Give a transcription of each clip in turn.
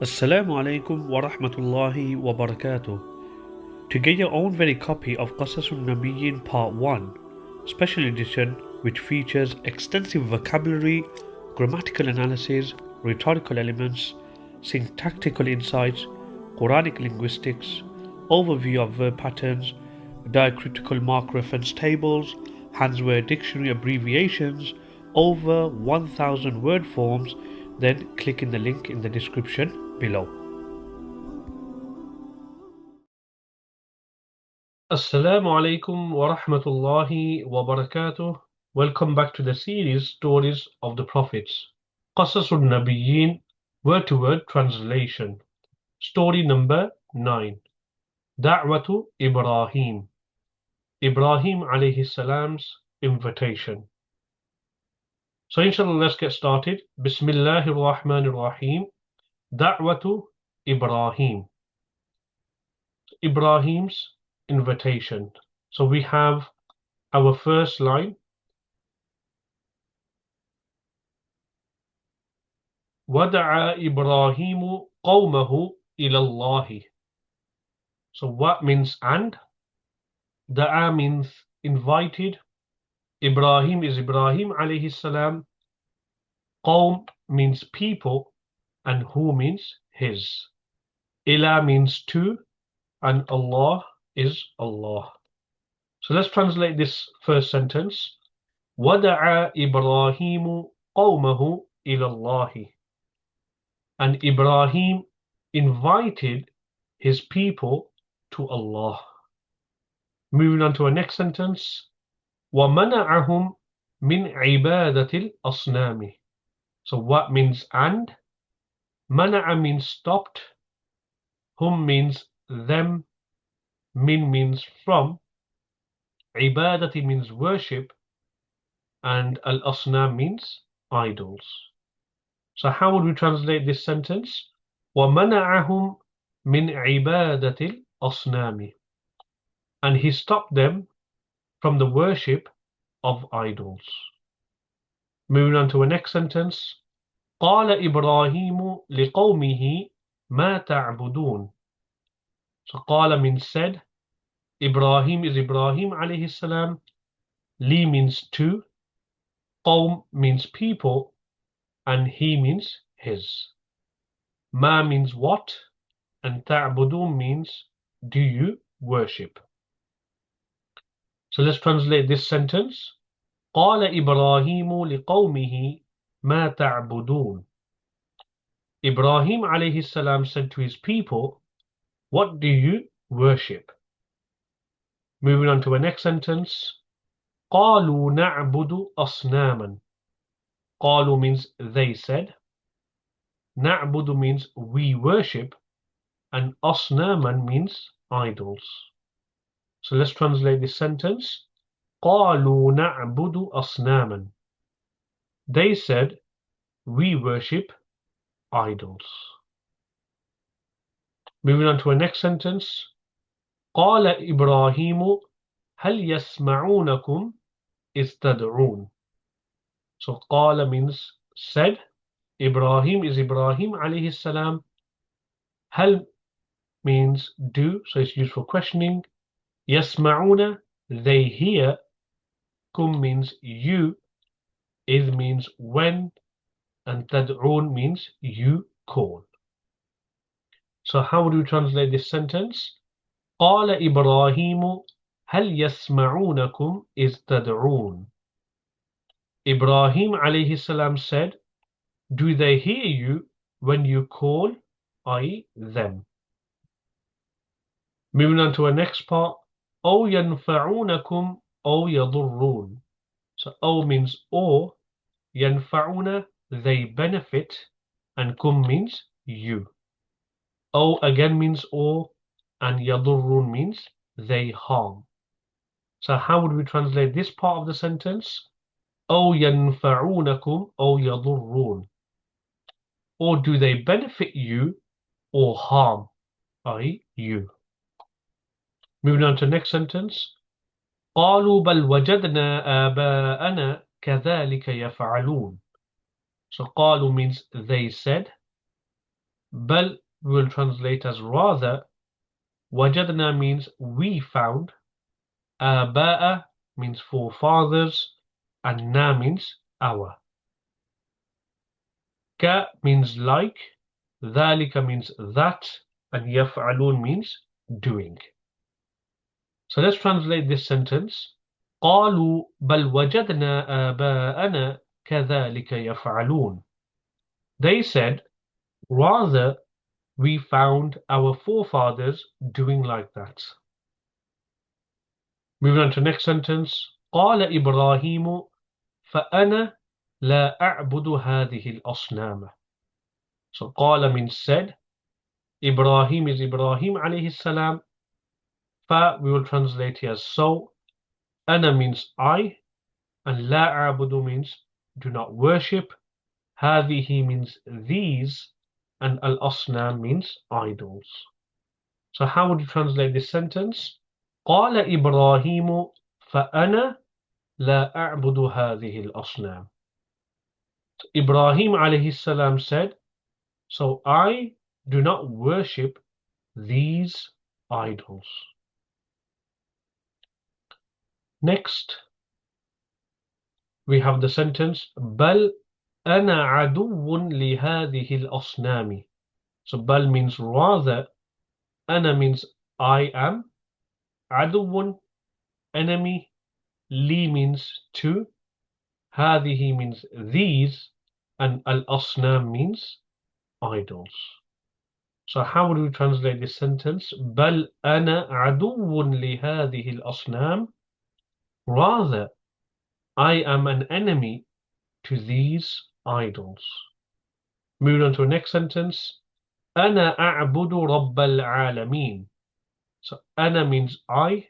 Assalamu alaikum wa rahmatullahi wa barakatuh. To get your own very copy of Qasas Al-Nabiyīn Part 1, special edition which features extensive vocabulary, grammatical analysis, rhetorical elements, syntactical insights, Quranic linguistics, overview of verb patterns, diacritical mark reference tables, Hansware dictionary abbreviations, over 1000 word forms, then click in the link in the description below. Assalamu alaikum wa rahmatullahi wa barakatuh. Welcome back to the series Stories of the Prophets. Qasas Al-Nabiyīn, word to word translation. Story number 9. Da'watu Ibrahim. Ibrahim alayhi salam's invitation. So inshallah, let's get started. Bismillahir Rahmanir Rahim. Da'watu Ibrahim. Ibrahim's invitation. So we have our first line. وَدَعَا إِبْرَاهِيمُ قَوْمَهُ إِلَى اللَّهِ. So what means and? Da'a means invited. Ibrahim is Ibrahim alayhi salam. Qawm means people, and who means his. Ila means to, and Allah is Allah. So let's translate this first sentence. وَدَعَا إِبْرَاهِيمُ قَوْمَهُ إِلَى اللَّهِ. And Ibrahim invited his people to Allah. Moving on to our next sentence. وَمَنَعَهُمْ مِنْ عِبَادَةِ الْأَصْنَامِ. So what means and? Mana'a means stopped. Hum means them. Min means from. Ibadati means worship. And al-asnam means idols. So how would we translate this sentence? وَمَنَعَهُمْ مِنْ عِبَادَةِ الْأَصْنَامِ. And he stopped them from the worship of idols. Moving on to our next sentence. قَالَ إِبْرَاهِيمُ لِقَوْمِهِ مَا تَعْبُدُونَ. So قَالَ means said. Ibrahim is Ibrahim alayhi salam. Li means to. Qawm means people. And he means his. Ma means what. And ta'budun means do you worship. So let's translate this sentence. قال إبراهيم لقومه ما تعبدون. Ibrahim alayhi salam said to his people, what do you worship? Moving on to our next sentence. قالوا نعبد أصناما. قالوا means they said. نعبد means we worship. And أصناما means idols. So let's translate this sentence. قالوا نعبد أصناما. They said, we worship idols. Moving on to our next sentence. قال إبراهيم هل يسمعونكم إذ تدعون. So قال means said. Ibrahim is Ibrahim alayhi salam. Hal means do, so it's used for questioning. يسمعون, they hear. Kum means you. Id means when. And tad'un means you call. So how would we translate this sentence? قال إبراهيم هل يسمعونكم إذ تدعون. Ibrahim alayhi salam said, do they hear you when you call, i.e. them? Moving on to our next part. أو ينفعونكم أو يضرون. So أو means or. ينفعون, they benefit. And kum means you. أو again means or. And يضرون means they harm. So how would we translate this part of the sentence? أو ينفعونكم أو يضرون. Or do they benefit you or harm, i.e. you? Moving on to the next sentence. قالوا بل وجدنا آباءنا كذلك يفعلون. So قالوا means they said. Bal we will translate as rather. Wajadna means we found. Aba'a means forefathers. And na means our. Ka means like. Dhalika means that. And yaf'alun means doing. So let's translate this sentence. قالوا بل وجدنا آباءنا كذلك يفعلون. They said, rather, we found our forefathers doing like that. Moving on to the next sentence. قال إبراهيم فأنا لا أعبد هذه الأصنام. So قال means said. Ibrahim is Ibrahim alayhi salam. Fa we will translate here as so. Ana means I. And la a'budu means do not worship. Hadihi means these. And al-asnam means idols. So how would you translate this sentence? قال إبراهيم فأنا لا أعبد هذه الأصنام. Ibrahim alayhi salam said, so I do not worship these idols. Next, we have the sentence بل أنا عدو لهذه الأصنام. So bal means rather, أنا means I am, عدو enemy, li means to, هذه means these, and al-asnam means idols. So how would we translate this sentence? بل أنا عدو لهذه الأصنام. Rather, I am an enemy to these idols. Moving on to the next sentence. أنا أعبد رب العالمين. So أنا means I,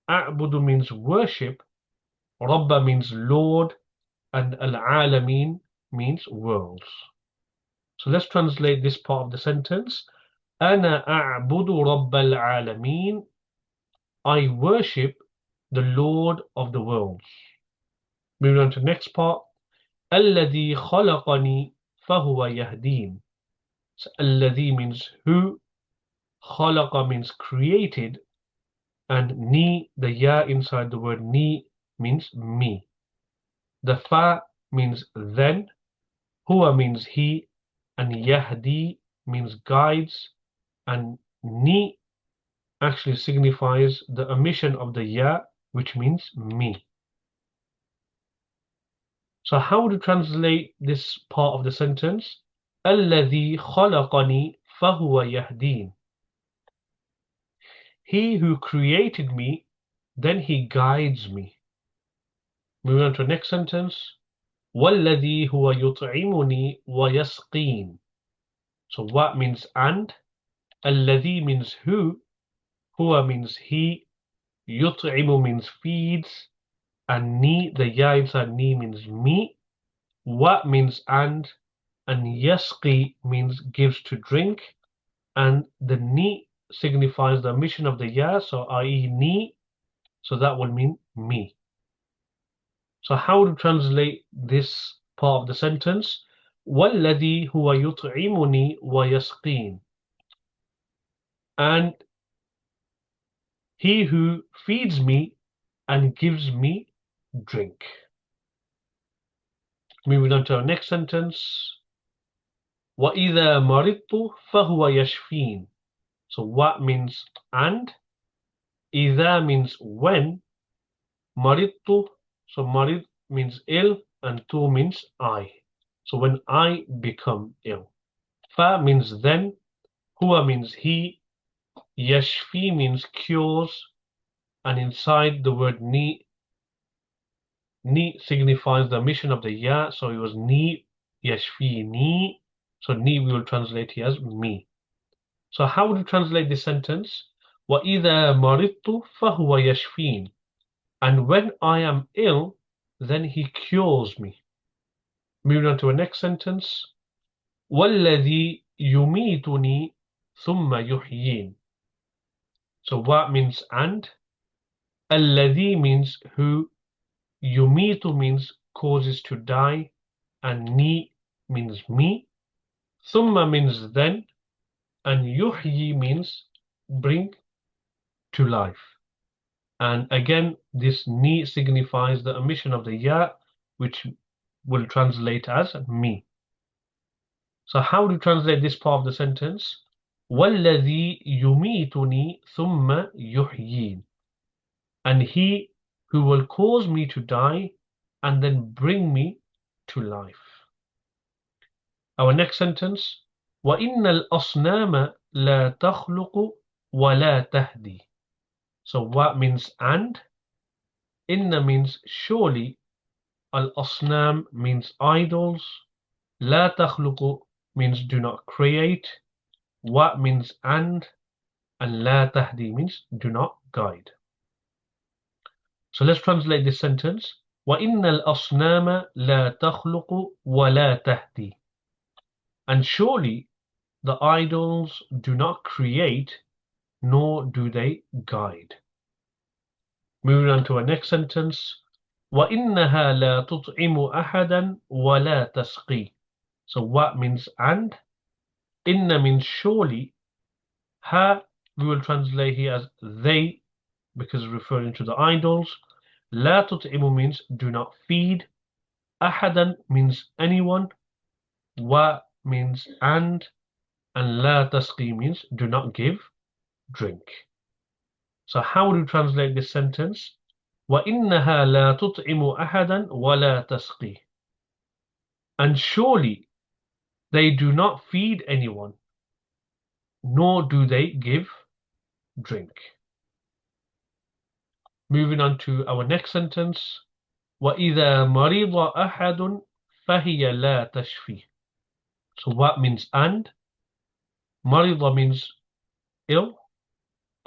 أعبد means worship, رب means Lord, and العالمين means worlds. So let's translate this part of the sentence. أنا أعبد رب العالمين. I worship the Lord of the worlds. Moving on to the next part. الذي خلقني فهو يهدين. So الذي means who, خلق means created, and ni, the ya inside the word ni, means me. The fa means then, huwa means he, and yahdi means guides, and ni actually signifies the omission of the ya, which means me. So how would you translate this part of the sentence? الذي خلقني فهو يهدين. He who created me, then he guides me. Moving on to the next sentence. وَالَّذِي هُوَ يُطْعِمُنِي وَيَسْقِينِ. So what means and? الَّذِي means who, huwa means he, يُطْعِمُ means feeds, and ni, the ya inside ni means me. What means and yasqi means gives to drink, and the ni signifies the omission of the ya, so i.e. ni, so that will mean me. So how to translate this part of the sentence? وَالَّذِي هُوَ يُطْعِمُنِي وَيَسْقِينِ. And he who feeds me and gives me drink. Moving on to our next sentence. وَإِذَا مَرِضْتُ فَهُوَ يَشْفِينِ. So what means and? إِذَا means when. مَرِضْتُ, so marid means ill, and tu means I. So when I become ill. Fa means then, huwa means he, yashfi means cures, and inside the word ni signifies the omission of the ya, so it was ni, yashfi ni, so ni we will translate here as me. So how would you translate this sentence? وَإِذَا مَرِضْتُ فَهُوَ يَشْفِينِ. And when I am ill, then he cures me. Moving on to the next sentence. وَالَّذِي يُمِيتُنِي ثُمَّ يُحْيِينِ. So what means and? الَّذِي means who, yumitu means causes to die, and ni means me. Thumma means then, and yuhyi means bring to life. And again, this ni signifies the omission of the ya, which will translate as me. So how do you translate this part of the sentence? وَالَّذِي يُمِيتُنِي ثُمَّ يُحْيِينِ. And he who will cause me to die and then bring me to life. Our next sentence, وَإِنَّ الْأَصْنَامَ لَا تَخْلُقُ وَلَا تَهْدِي. So what means and? Inna means surely, al-asnam means idols, la takhluqu means do not create, wa means and la tahdi means do not guide. So let's translate this sentence. وَإِنَّ الْأَصْنَامَ لَا تَخْلُقُ وَلَا تَهْدِي. And surely the idols do not create, nor do they guide. Moving on to our next sentence. وَإِنَّهَا لَا تُطْعِمُ أَحَدًا وَلَا تَسْقِي. So what means and? Inna means surely. Ha we will translate here as they, because referring to the idols. La tut'imu means do not feed. Ahadan means anyone. Wa means and la tasqi means do not give drink. So how do you translate this sentence? وَإِنَّهَا لَا تُطْعِمُ أَحَدًا وَلَا تَسْقِي. And surely they do not feed anyone, nor do they give drink. Moving on to our next sentence. وَإِذَا مَرِضَ أَحَدٌ فَهِيَ لَا تَشْفِي. So what means and? Marida means ill.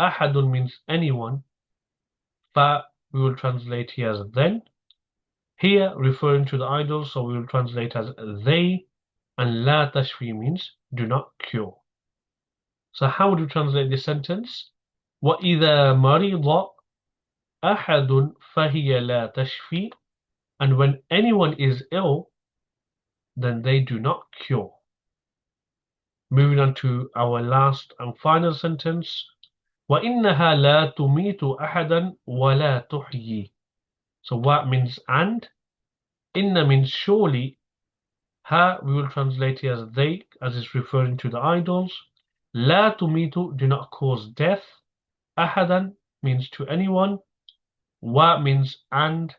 Ahadun means anyone. Fa we will translate here as then. Here referring to the idols, so we will translate as they. And la tashfi means do not cure. So how would you translate this sentence? وَإِذَا مَرِضَ أَحَدٌ فَهِيَ لَا تَشْفِي. And when anyone is ill, then they do not cure. Moving on to our last and final sentence. وَإِنَّهَا لَا تُمِيتُ أَحَدًا وَلَا تُحْيِي. So what means and? Inna means surely. Ha we will translate here as they, as is referring to the idols. La tumitu do not cause death. Ahadan means to anyone. Wa means and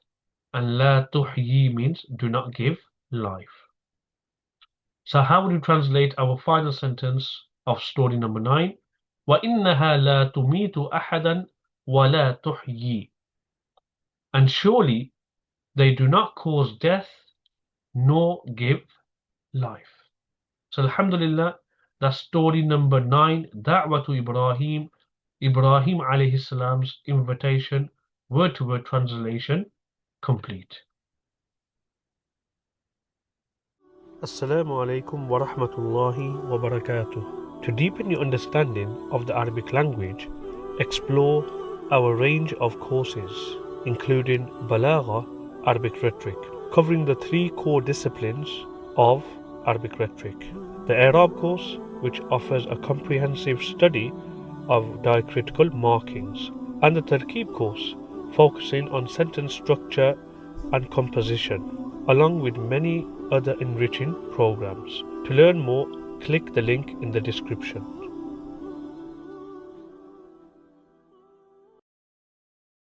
la tuhyi means do not give life. So how would you translate our final sentence of story number 9? وَإِنَّهَا لَا تُمِيتُ أَحَدًا وَلَا تُحْيِي. And surely they do not cause death nor give life. So alhamdulillah, that's story number 9, Da'wah to Ibrahim, Ibrahim alayhi salam's invitation, word-to-word translation, complete. Assalamu alaikum wa rahmatullahi wa barakatuh. To deepen your understanding of the Arabic language, explore our range of courses, including Balagha, Arabic rhetoric, covering the 3 core disciplines of Arabic rhetoric. The Arab course, which offers a comprehensive study of diacritical markings, and the Tarkib course, focusing on sentence structure and composition, along with many other enriching programs. To learn more, click the link in the description.